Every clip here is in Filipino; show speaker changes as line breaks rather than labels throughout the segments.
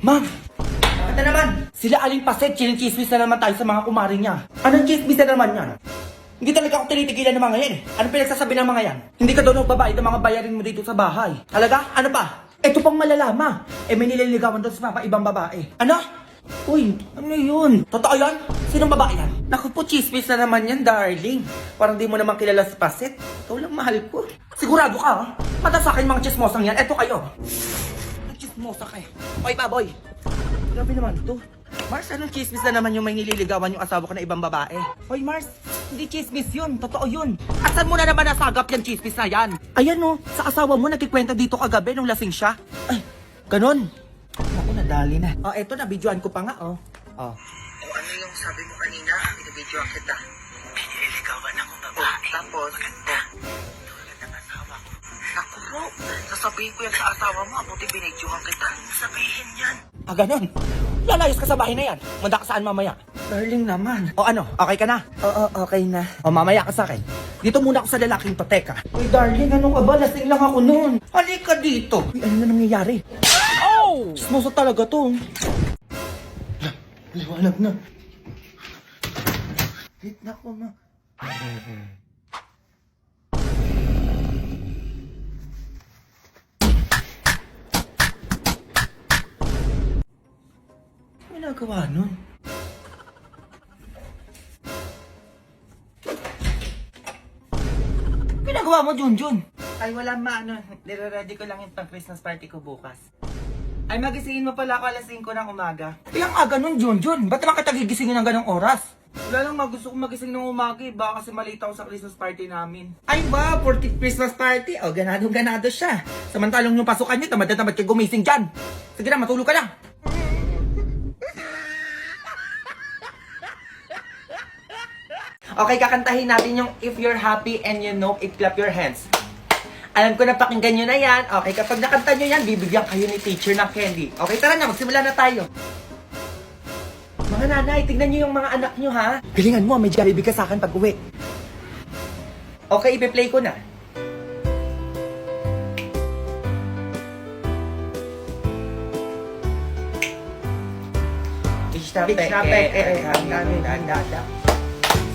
Ma'am! Bakit na naman? Sila Aling Paset, chinichismis na naman tayo sa mga kumari niya. Anong chismis na naman yan? Hindi talaga ako tinitigilan ng mga yan eh. Anong pinagsasabi ng mga yan? Hindi ka daw nagbabayad ng mga bayarin mo dito sa bahay. Talaga? Ano pa? Ito pang malalama. Eh may nililigawan doon sa ibang babae. Ano? Uy, ano yun? Totoo yan? Sinong babae yan? Naku po, chismis na naman yan, darling. Parang di mo naman kilala si Paset. Ikaw lang mahal ko. Sigurado ka, ha? Mata sa akin mga chismosang yan. Eto kayo. Chismosa ka eh. Oy, baboy. Grabe naman to. Mars, anong chismis na naman yung may nililigawan yung asawa ko na ibang babae? Hoy, Mars, hindi chismis yun. Totoo yun. Asan mo na naman nasagap yung chismis na yan? Ayan no, sa asawa mo nagkikwenta dito kagabi nung lasing siya. Ay, ganun. Ako, nadali na. Oh, eto na, videoan ko pa nga, oh. Oh.
O ano yung sabi mo kanina, binibidyoan kita. Pinililigawan akong babae. Tapos, tulad ng asawa ko. Naku po, sasabihin ko yan sa asawa mo, abuti binidyohan kita. Sabihin yan.
Ah, ganun. Lalayos ka sa bahay na yan. Manda ka saan mamaya? Darling naman. O ano, okay ka na? Oo, okay na. O mamaya ka sa akin. Dito muna ako sa lalaking pateka. Uy, darling, ano ka ba? Lasing lang ako noon. Halika dito. Uy, ano na nangyayari? Oh! Smosa talaga to. Liwanag na. Wait na ko na. Ano ginagawa nun? Ginagawa mo, Junjun? Ay, wala maano. Nire-ready ko lang yung pang-Christmas party ko bukas. Ay, magisingin mo pala ako alas 5 ng umaga. Ilang aga nun, Junjun? Ba't naman kita gigisingin ng ganong oras? Wala lang, gusto kong magising ng umaga eh. Baka kasi malita ako sa Christmas party namin. Ay ba, 40th Christmas party? O, ganado siya. Samantalong yung pasukan niyo, tamad na tamad kayo gumising dyan. Sige na, matulog ka na. Okay, kakantahin natin yung If You're Happy and You Know It, Clap Your Hands. Alam ko na pakinggan nyo na yan. Okay, kapag nakanta nyo yan, bibigyan kayo ni teacher ng candy. Okay, tara na, magsimula na tayo. Mga nanay, tignan nyo yung mga anak nyo, ha? Galingan mo, may Jollibee ka sa akin pag uwi. Okay, ipi-play ko na.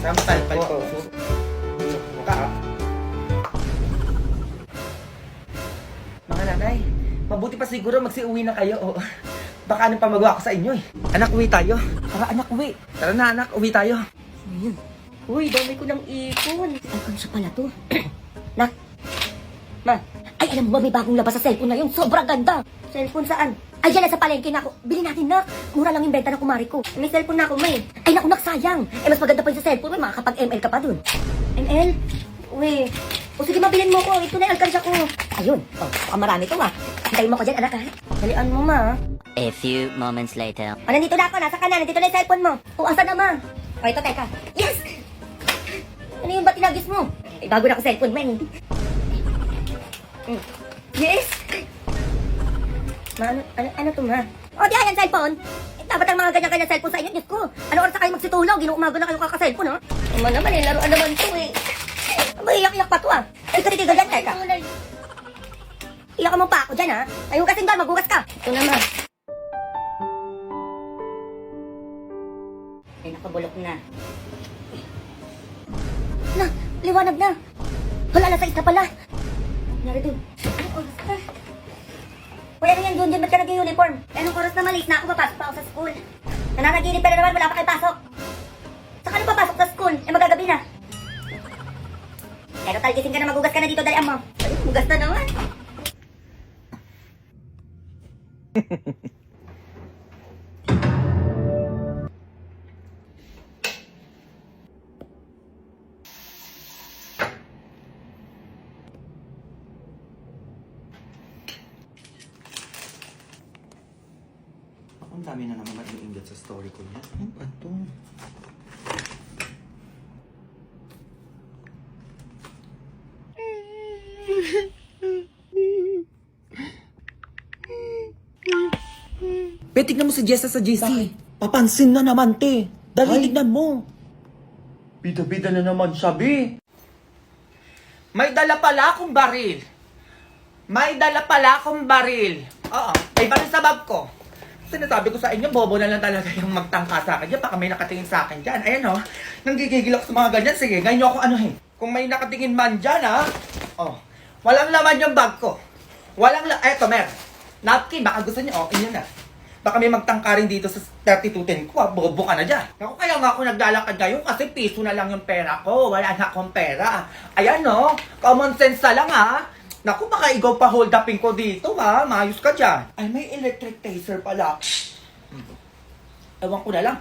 Sampal po. Mga nanay, mabuti pa siguro magsiuwi na kayo. O, baka anong pamagawa ko sa inyo eh. Anak, uwi tayo. Tara anak, uwi. Tara na anak, uwi tayo.
Ayun. Uy, dami ko ng ipon. Ang sa pala to. Nak. Ma. Ay, alam mo ba, may bagong labas sa cellphone na yun. Sobrang ganda. Cellphone saan? Ay, yan, sa palengke na ako. Bili natin, nak. Mura lang yung benta ng kumari ko. May cellphone na ako, may. Ay, naku, nak, sayang. Eh, mas maganda pa yung sa cellphone. May makakapag-ML ka pa dun. ML? Uy. O, sige, mabilin mo ko. Ito na yung alkansya ko. Ayun. O, baka marami to, ha. Hintayin mo ko dyan, anak, ha. Dalian mo, ma.
A few moments later.
O, nandito na ako. Nasa kanan. Nandito na yung cellphone mo. O, asan na, ma? O, ito, teka. Yes! Ano yung ba tinagis mo? Eh, bago na ako cellphone, man. Yes! Ma, ano to, ma? O, di ayan, cellphone. Eh, dapat ang mga ganyan-ganyan cellphone sa inyo. Diyos ko, ano oras na kayo magsitulaw? Ginuumaga na kayo kaka-cellphone, ha? Naman naman, eh, laruan naman to, eh. Maiyak-iyak pa to, ah. Ay, katitigal yan, teka. Iyak mo pa ako dyan, ha? Ayun kasing doon, maghugas ka. Ito naman. Ay, nakabulok na. Na, liwanag na. Wala, alas 6 na pala. Nari doon. Anong oras na? Uy, ano yan, Junjun? Ba't ka nag-uniform? Anong oras na malis na ako? Papasok pa ako sa school. Nananaginip pa na naman, wala pa kayo pasok. Saka ano papasok sa school? Eh, magagabi na. Pero talgising ka na, magugas ka na dito, dalian mo. Ay, magugas na naman.
Ang dami na naman mag-iingat sa story ko niya. Ano ba ito? Be, tignan mo si Jessa sa GC. Papansin na naman, te. Dali, tignan mo. Bida-bida na naman siya, be. May dala pala akong baril. May dala pala akong baril. Oo, may baril sa bag ko. Sinasabi ko sa inyo, bobo na lang talaga yung magtangka sa akin dyan. Baka may nakatingin sa akin dyan. Ayan o, nanggigigil ako sa mga ganyan. Sige, ngayon nyo ako anuhin. Kung may nakatingin man dyan ha. Oh, walang laman yung bag ko. Eto mer. Napkin, baka gusto nyo. Oh, inyo na. Baka may magtangka rin dito sa 3210 ko. Bobo ka na dyan. Ako kaya nga ako naglalakad ngayon kasi piso na lang yung pera ko. Wala na akong pera. Ayan no, common sense na lang ha. Naku, baka ikaw pa hold upin ko dito ha. Maayos ka dyan. Ay, may electric taser pala. Ewan ko na lang.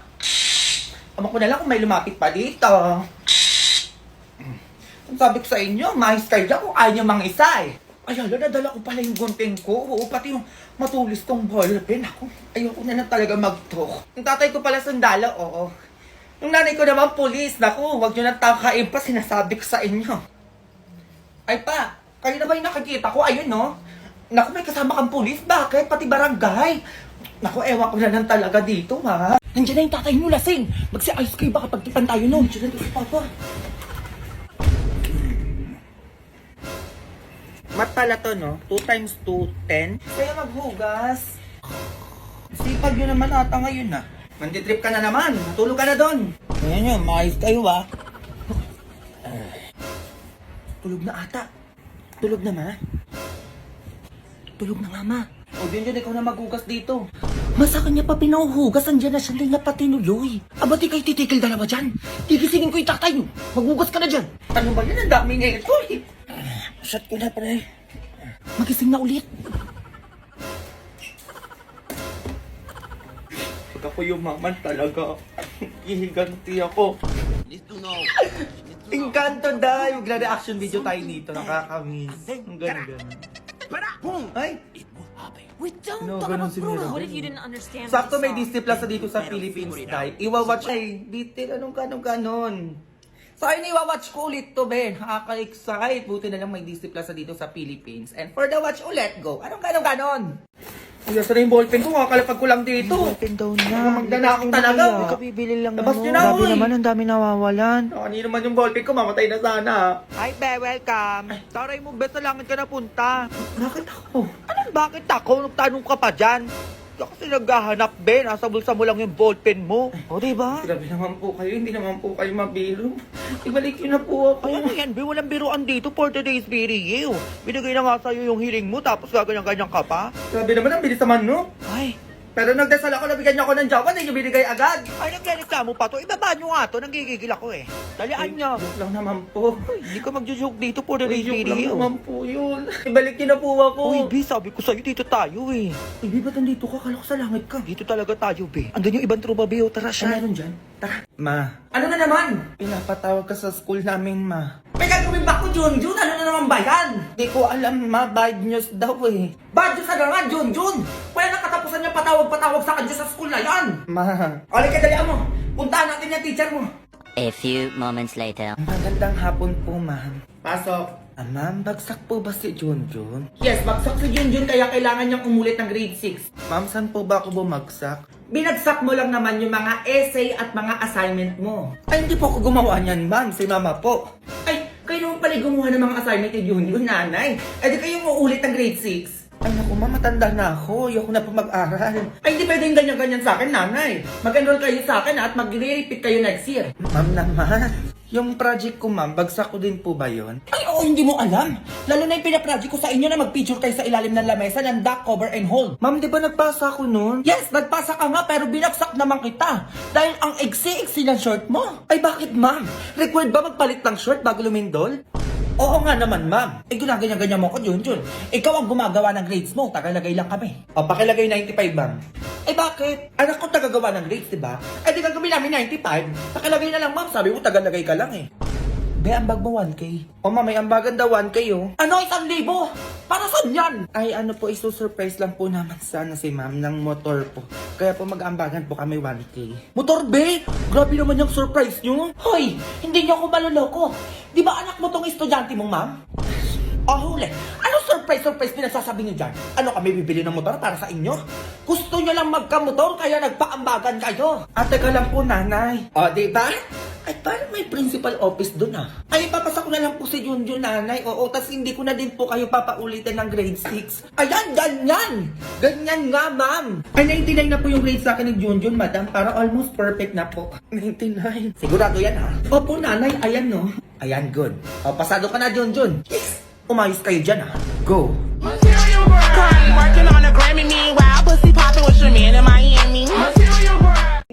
Ewan ko na lang kung may lumapit pa dito. Ang sabi ko sa inyo, maayos kayo dyan kung ayaw nyo mang-isa eh. Ay, hala, nadala ko pala yung gunting ko. Oo, pati yung matulis tong ballpen. Ako, ayoko na lang talaga mag-talk. Yung tatay ko pala sundalo, oo. Yung nanay ko naman pulis. Naku, huwag nyo nang tangkain pa, sinasabi ko sa inyo. Ay pa, kayo na ba yung nakikita ko? Ayun, no? Naku, may kasama kang pulis. Bakit? Pati barangay. Naku, ewan ko na lang talaga dito, ha? Nandiyan na yung tatay nyo, lasing. Magsi-ice kayo, baka pagtipan tayo nun. Nandiyan na si Papa. Mat pala to, no? 2 times 2, 10. Kaya maghugas. Sipag nyo naman ata ngayon, ha? Manditrip ka na naman. Matulog ka na doon. Ayan nyo, maayos kayo, ha? Tulog na ata. Tulog na, ma? Tulog na nga, ma. O, Junjun, ikaw na maghugas dito. Masa kanya pa pinauhugas, andyan na siya, hindi na pati nuloy. Aba, di kayo titikil dalawa dyan. Tigisingin ko yung tatay. Maghugas ka na dyan. Ano ba yan? Ang dami ngayon ko, eh. Shot ko na, pre. Magising na ulit. Pag ako yung maman talaga, hihiganti ako. Engkanto dahil. Magla-reaction video tayo dito. Nakakamiss. Ang ganda. Ay! No, ganun si Mira.
What if you didn't understand?
Sakto may Disney Plus na dito sa Philippines tayo. Iwa-watch ay, detail, anong ganon. So ayun, iwa-watch ko ulit to, Ben. Nakaka-excite. Buti na lang may Disney Plus na dito sa Philippines. And for the watch ulit, go. Anong ganon? Yes, na yung ballpen ko, kakalapag ko lang dito.
Ballpen daw na.
Magdanakot talaga.
Hindi ka bibili lang
Labas
mo.
nyo na,
Grabe
uy.
naman, ang dami nawawalan.
Kanino naman yung ballpen ko, mamatay na sana.
Hi, Be, welcome. Taray mo, Bet, sa langit ka napunta.
Bakit ako?
Anong bakit ako? Nagtanong ka pa dyan. Kasi naghahanap, Ben. Nasa bulsa mo lang yung ballpen mo. O, diba?
Grabe naman po kayo, hindi naman po kayo mabiro. Ibalik nyo na po ako.
Ay, ano yan, Be? Walang biruan dito for today's video. Binigay na nga sa'yo yung hiling mo, tapos gaganyan-ganyan ka pa.
Grabe naman, ang bilis naman, no?
Ay,
Pero nagdasal ako, nabigyan niyo ako ng jowa, hindi niyo binigay agad.
ay, nagreklamo pa to. Ibaba nyo nga to, nanggigigil ako eh. Dalian nyo.
Joke lang naman po.
Hindi ka magjo-joke dito for
Uy,
today's
joke lang
video.
naman po yun. Ibalik niyo na po ako.
Uy, Be, sabi ko sa'yo, dito tayo eh.
Uy, ba't nandito ka? Kala ko sa langit ka.
Dito talaga tayo, Be. Andun yung ibang truba, Be. O, tara
Ano
siya.
meron dyan? Tara. Ma. Ano na naman? Pinapatawag ka sa school namin, ma. May gagawin ba ko, Junjun? Ano na naman ba yan? Di ko alam, ma. Bad news daw eh. Bad news na naman, Junjun! Kaya nakatapusan niya patawag-patawag sa kanya sa school na yan. Ma. Olik ka, dalihan mo. Puntahan natin yung teacher mo.
A few moments later.
Magandang hapon po, ma'am. Pasok. Ma'am, bagsak po ba si Junjun? Yes, bagsak si Junjun kaya kailangan niyang umulit ng grade 6. Ma'am, saan po ba ako bumagsak? Binagsak mo lang naman yung mga essay at mga assignment mo. Ay, hindi po ako gumawa niyan, ma'am. Si mama po. Ay, kayo naman pala gumawa ng mga assignment ni Junjun, nanay. Ay, di kayo uulit ng grade 6. Ay naku, ma, matanda na ako. Ayoko na po mag-aral. Ay, hindi pwedeng ganyan-ganyan sa akin, nanay. Mag-enroll kayo sa akin at mag-repeat kayo next year. Ma'am naman, yung project ko, ma'am, bagsak ko din po ba yon? Ay, oo, hindi mo alam. Lalo na yung pinaproject ko sa inyo na mag-picture kayo sa ilalim ng lamesa ng duck, cover, and hold. Ma'am, di ba nagpasa ako noon? Yes, nagpasa ka nga, pero binagsak naman kita. Dahil ang iksi-iksi ng short mo. Ay, bakit, ma'am? Required ba magpalit ng short bago lumindol? Oo nga naman, ma'am. Eh, ginaganyan-ganyan mo ko, Junjun. Ikaw ang gumagawa ng grades mo. Tagalagay lang kami. O, pakilagay 95, ma'am. Eh, bakit? Anak ko tagagawa ng grades, diba? Eh, di gagawin namin 95. Pakilagay na lang, ma'am. Sabi mo, tagalagay ka lang eh. Be, ambag mo 1K. O, ma'am, may ambagan daw 1K, oh. Ano, 1,000? Para saan yan? Ay, ano po, isusurprise lang po naman sana si ma'am ng motor po. Kaya po mag-ambagan po kami 1K. Motor, be? Grabe naman yung surprise nyo. Hoy, hindi nyo ako maloloko. Di ba anak mo tong estudyante mong, ma'am? Oh, huli. Ano surprise pinagsasabi niyo dyan? Ano kami bibili ng motor para sa inyo? Gusto nyo lang magkamotor kaya nagpaambagan kayo. At teka lang po, nanay. O, di ba? Ay, parang may principal office doon ah. Ay, papasa ko na lang po si Junjun, nanay. Oo, tas hindi ko na din po kayo papaulitin ng grade 6. Ayan, ganyan! Ganyan nga, ma'am! Ay, 99 na po yung grade sa akin ni Junjun, madam. Para almost perfect na po. 99. Sigurado yan ha? Opo, nanay. Ayan, no? Ayan, good. O, pasado ka na, Junjun. Yes! Umayos kayo dyan ha? Go!